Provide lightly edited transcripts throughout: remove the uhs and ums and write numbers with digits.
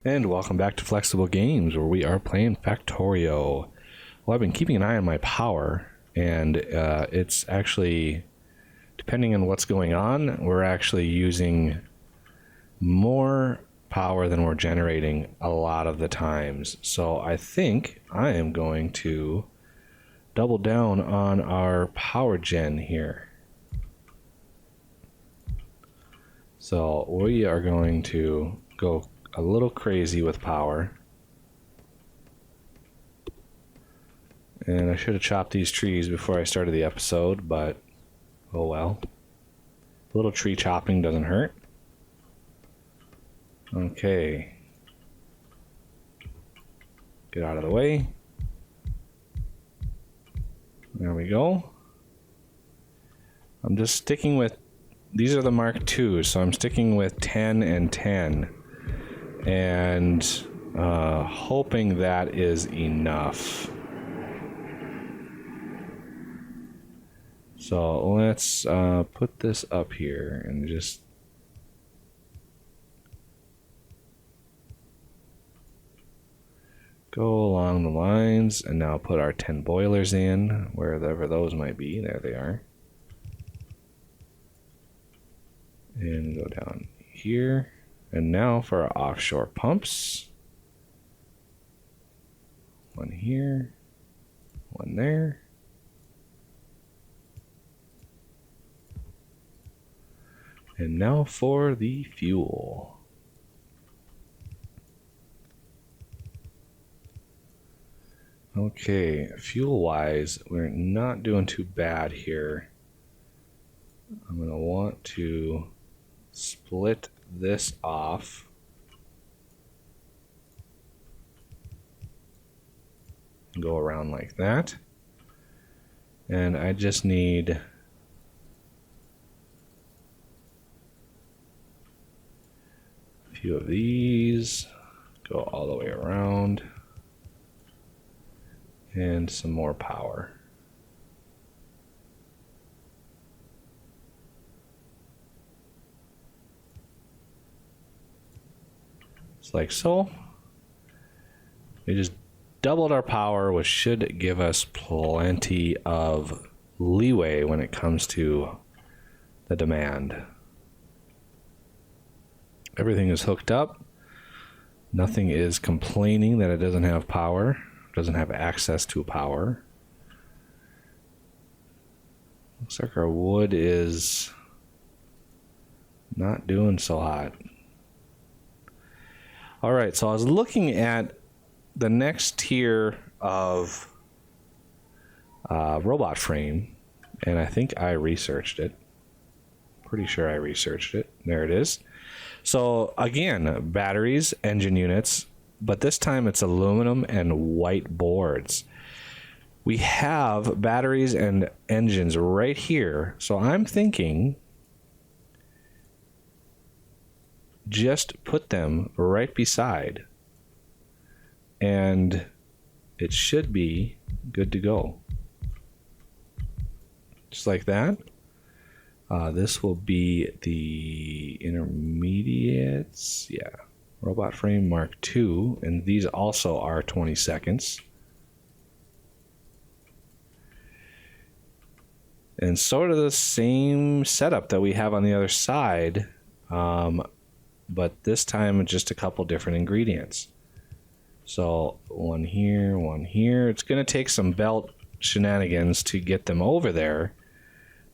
And welcome back to Flexible Games, where we are playing Factorio. Well, I've been keeping an eye on my power, and it's actually, depending on what's going on, we're actually using more power than we're generating a lot of the times. So I think I am going to double down on our power gen here. So we are going to go a little crazy with power. And I should have chopped these trees before I started the episode, but oh well. A little tree chopping doesn't hurt. Okay. Get out of the way. There we go. I'm just sticking with, these are the Mark II, so I'm sticking with 10 and 10. And hoping that is enough. So let's put this up here and just go along the lines, and now put our 10 boilers in, wherever those might be. There they are. And go down here. And now for our offshore pumps. One here, one there. And now for the fuel. Okay, fuel-wise, we're not doing too bad here. I'm going to want to split this off. Go around like that. And I just need a few of these. Go all the way around. And some more power. Like so. We just doubled our power, which should give us plenty of leeway when it comes to the demand. Everything is hooked up. Nothing is complaining that it doesn't have power, doesn't have access to power. Looks like our wood is not doing so hot. All right, so I was looking at the next tier of robot frame, and I think I researched it. Pretty sure I researched it. There it is. So again, batteries, engine units, but this time it's aluminum and white boards. We have batteries and engines right here, so I'm thinking just put them right beside, and it should be good to go. Just like that. This will be the intermediates. Yeah. Robot frame Mark II. And these also are 20 seconds. And sort of the same setup that we have on the other side. But this time just a couple different ingredients. So one here, one here. It's going to take some belt shenanigans to get them over there,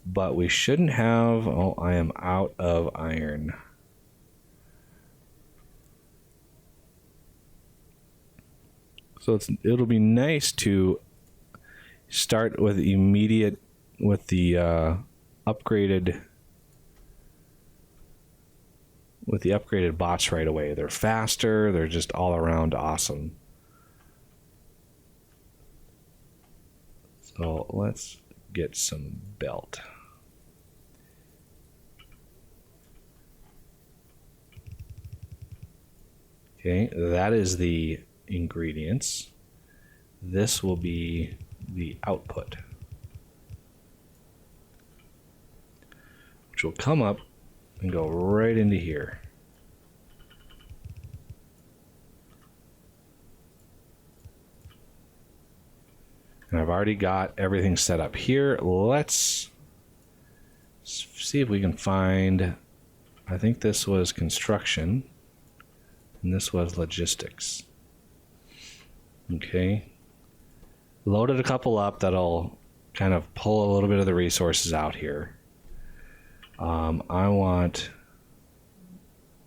but we shouldn't have. Oh, I am out of iron. So it'll be nice to start with the upgraded bots right away. They're faster, they're just all around awesome. So let's get some belt. Okay, that is the ingredients. This will be the output, which will come up and go right into here. And I've already got everything set up here. Let's see if we can find, I think this was construction and this was logistics. Okay. Loaded a couple up that'll kind of pull a little bit of the resources out here. I'm going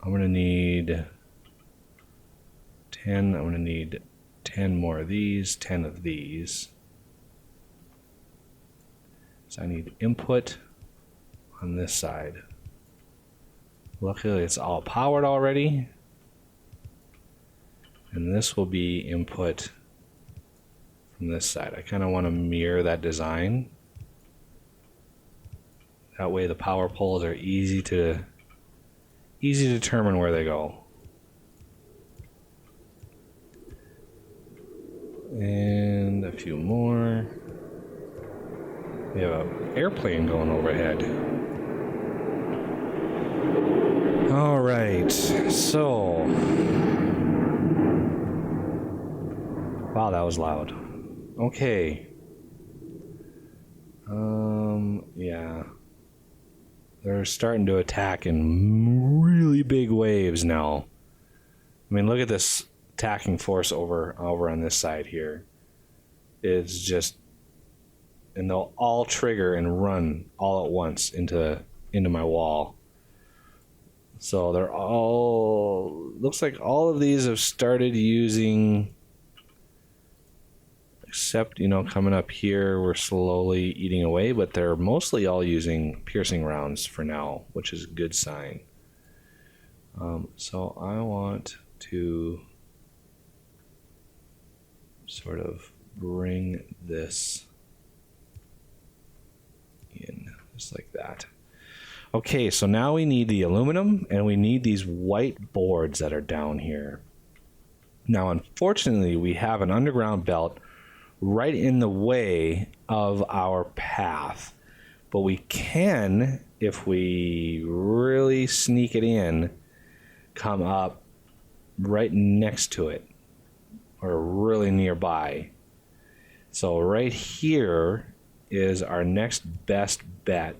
to need 10. I'm going to need 10 more of these, 10 of these. So I need input on this side. Luckily, it's all powered already. And this will be input from this side. I kind of want to mirror that design. That way the power poles are easy to determine where they go. And a few more. We have an airplane going overhead. All right, so. Wow, that was loud. Okay. Yeah. They're starting to attack in really big waves now. I mean, look at this attacking force over on this side here. It's just, and they'll all trigger and run all at once into my wall. So they're all, looks like all of these have started using, except, coming up here, we're slowly eating away, but they're mostly all using piercing rounds for now, which is a good sign. So I want to sort of bring this in, just like that. Okay, so now we need the aluminum, and we need these white boards that are down here. Now, unfortunately, we have an underground belt right in the way of our path, but we can, if we really sneak it in, come up right next to it or really nearby. So right here is our next best bet,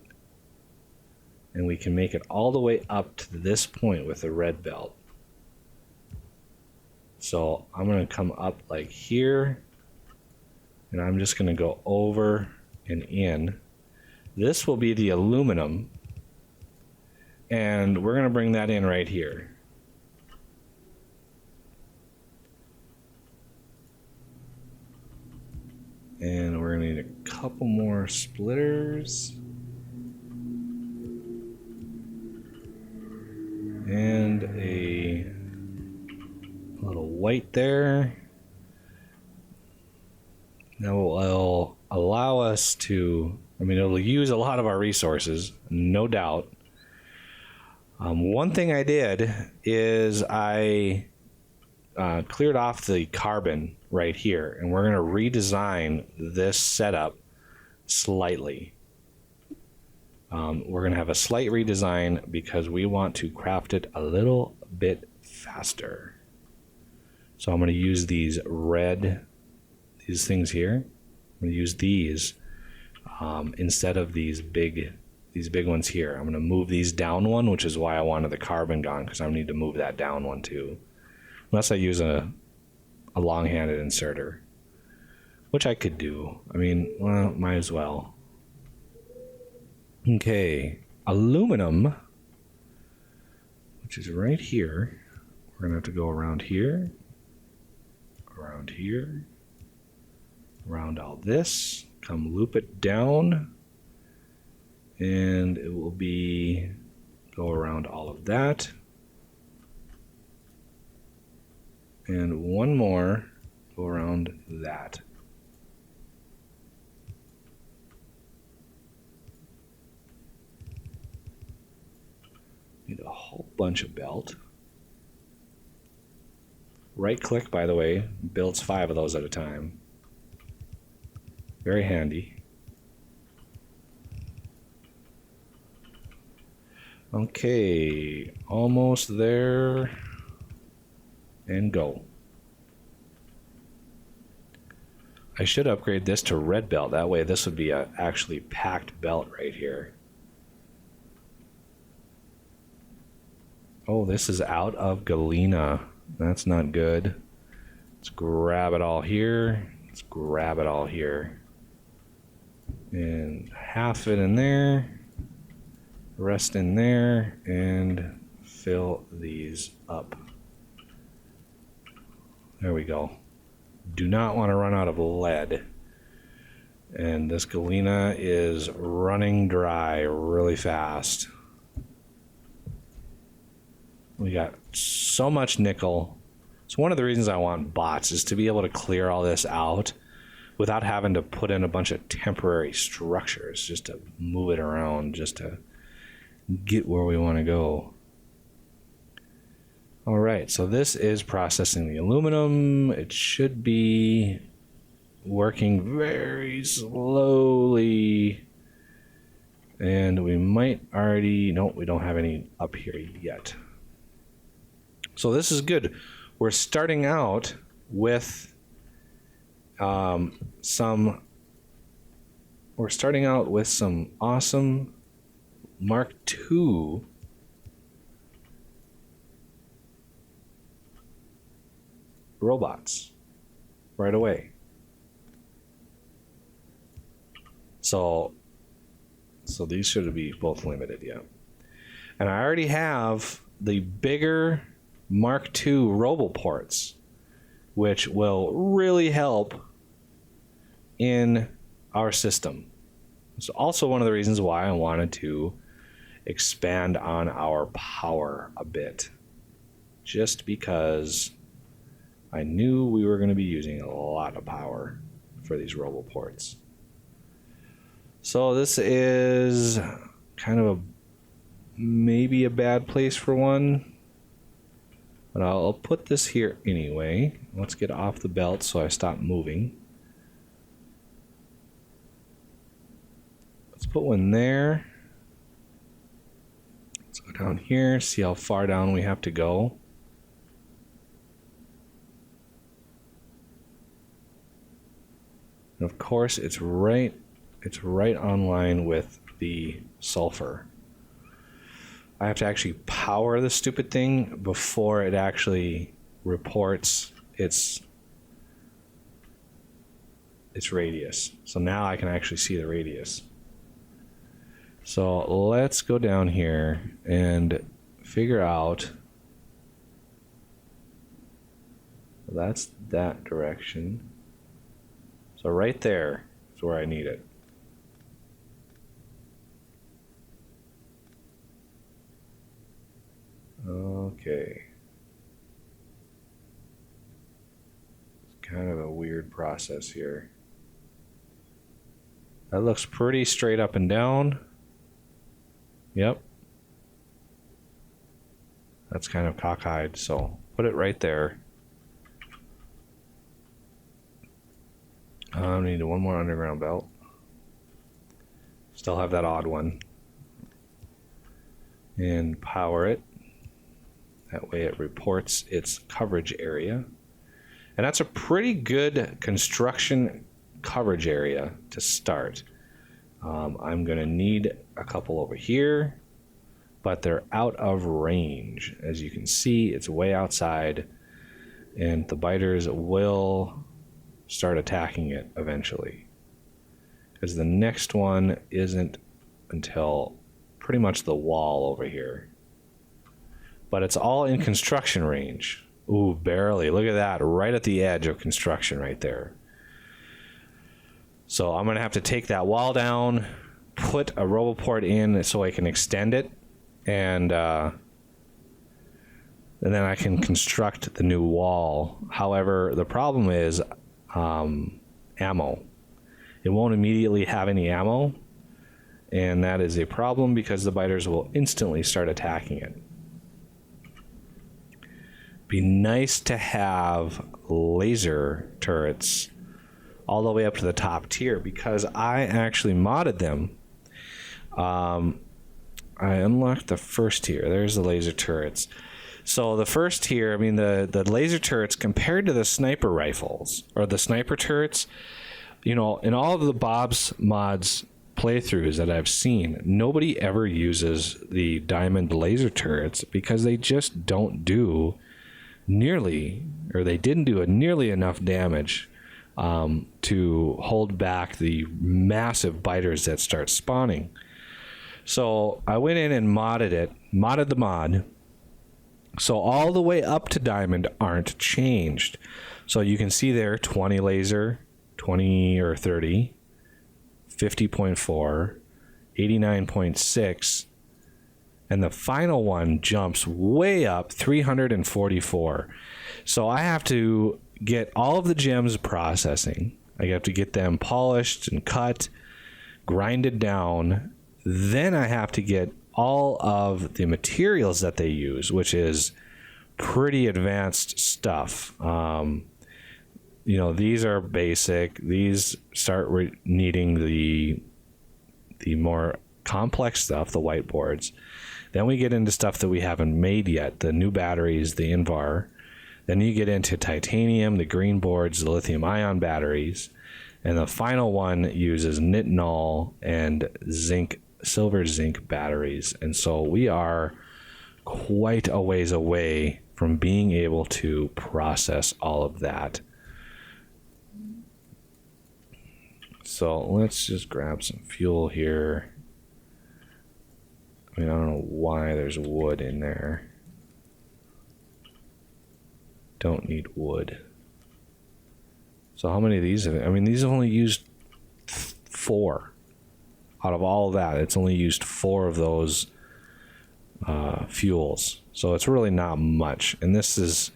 and we can make it all the way up to this point with the red belt. So I'm going to come up like here, and I'm just going to go over and in. This will be the aluminum, and we're going to bring that in right here. And we're going to need a couple more splitters. And a little white there. That will allow us to, it'll use a lot of our resources, no doubt. One thing I did is I cleared off the carbon right here, and we're going to redesign this setup slightly. We're going to have a slight redesign because we want to craft it a little bit faster. So I'm going to use these things here. I'm going to use these instead of these big ones here. I'm going to move these down one, which is why I wanted the carbon gone, because I need to move that down one too. Unless I use a long-handed inserter, which I could do. Well, might as well. Okay, aluminum, which is right here. We're going to have to go around here, around all this, come loop it down, and it will go around all of that. And one more, go around that. Need a whole bunch of belt. Right click, by the way, builds 5 of those at a time. Very handy. Okay, almost there. And go. I should upgrade this to red belt. That way this would be a actually packed belt right here. Oh, this is out of galena. That's not good. Let's grab it all here. Let's grab it all here. And half it in there. Rest in there. And fill these up. There we go. Do not want to run out of lead. And this galena is running dry really fast. We got so much nickel. So one of the reasons I want bots is to be able to clear all this out without having to put in a bunch of temporary structures just to move it around, just to get where we want to go. All right, so this is processing the aluminum. It should be working very slowly. And we might already, no, we don't have any up here yet. So this is good. We're starting out with some awesome Mark II robots right away. So these should be both limited, yeah. And I already have the bigger Mark II roboports, which will really help in our system. It's also one of the reasons why I wanted to expand on our power a bit, just because I knew we were going to be using a lot of power for these roboports. So this is kind of maybe a bad place for one, but I'll put this here anyway. Let's get off the belt so I stop moving. Let's put one there. Let's go down here, see how far down we have to go. And of course, it's right online with the sulfur. I have to actually power the stupid thing before it actually reports its radius. So now I can actually see the radius. So let's go down here and figure out. That's that direction. So right there is where I need it. Okay. It's kind of a weird process here. That looks pretty straight up and down. Yep. That's kind of cockeyed, so put it right there. I need one more underground belt. Still have that odd one. And power it. That way it reports its coverage area. And that's a pretty good construction coverage area to start. I'm going to need a couple over here, but they're out of range. As you can see, it's way outside, and the biters will start attacking it eventually. Because the next one isn't until pretty much the wall over here. But it's all in construction range. Ooh, barely. Look at that, right at the edge of construction right there. So I'm going to have to take that wall down, put a roboport in so I can extend it, and then I can construct the new wall. However, the problem is ammo. It won't immediately have any ammo, and that is a problem because the biters will instantly start attacking it. Be nice to have laser turrets all the way up to the top tier, because I actually modded them. I unlocked the first tier. There's the laser turrets. So the first here, I mean, the laser turrets compared to the sniper rifles or the sniper turrets, in all of the Bob's Mods playthroughs that I've seen, nobody ever uses the diamond laser turrets because they just don't do they didn't do nearly enough damage to hold back the massive biters that start spawning. So I went in and modded the mod. So all the way up to diamond aren't changed. So you can see there 20 laser, 20 or 30, 50.4, 89.6, and the final one jumps way up 344. So I have to get all of the gems processing. I have to get them polished and cut, grinded down. Then I have to get all of the materials that they use, which is pretty advanced stuff. These are basic. These start needing the more complex stuff, the whiteboards. Then we get into stuff that we haven't made yet, the new batteries, the Invar. Then you get into titanium, the green boards, the lithium ion batteries. And the final one uses nitinol and silver zinc batteries. And so we are quite a ways away from being able to process all of that. So let's just grab some fuel here. I don't know why there's wood in there. Don't need wood. So how many of these these have only used 4 out of all of that. It's only used 4 of those fuels. So it's really not much. And this is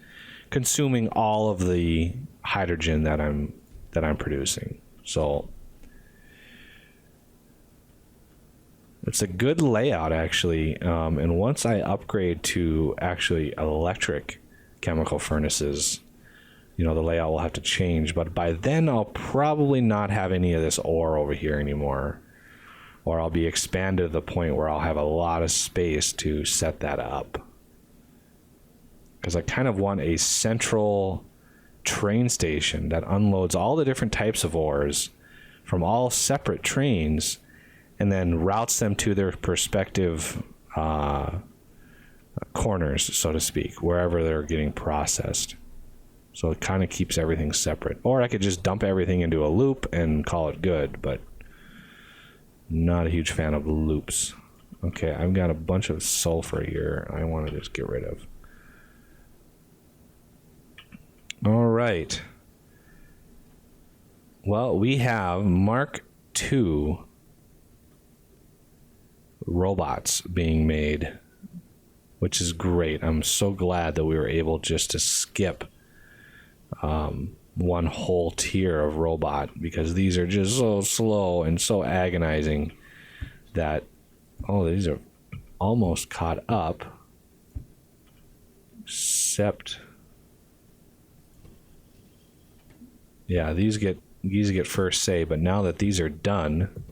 consuming all of the hydrogen that I'm producing. So it's a good layout, actually. And once I upgrade to actually electric chemical furnaces, the layout will have to change. But by then, I'll probably not have any of this ore over here anymore. Or I'll be expanded to the point where I'll have a lot of space to set that up. Because I kind of want a central train station that unloads all the different types of ores from all separate trains and then routes them to their respective corners, so to speak, wherever they're getting processed. So it kind of keeps everything separate. Or I could just dump everything into a loop and call it good, but not a huge fan of loops. Okay, I've got a bunch of sulfur here I want to just get rid of. All right. Well, we have Mark II robots being made, which is great. I'm so glad that we were able just to skip one whole tier of robot, because these are just so slow and so agonizing that, these are almost caught up, except, yeah, these get first say, but now that these are done,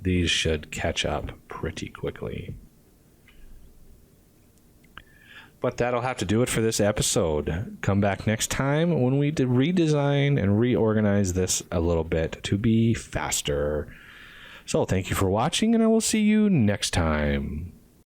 these should catch up pretty quickly. But that'll have to do it for this episode. Come back next time when we redesign and reorganize this a little bit to be faster. So thank you for watching, and I will see you next time.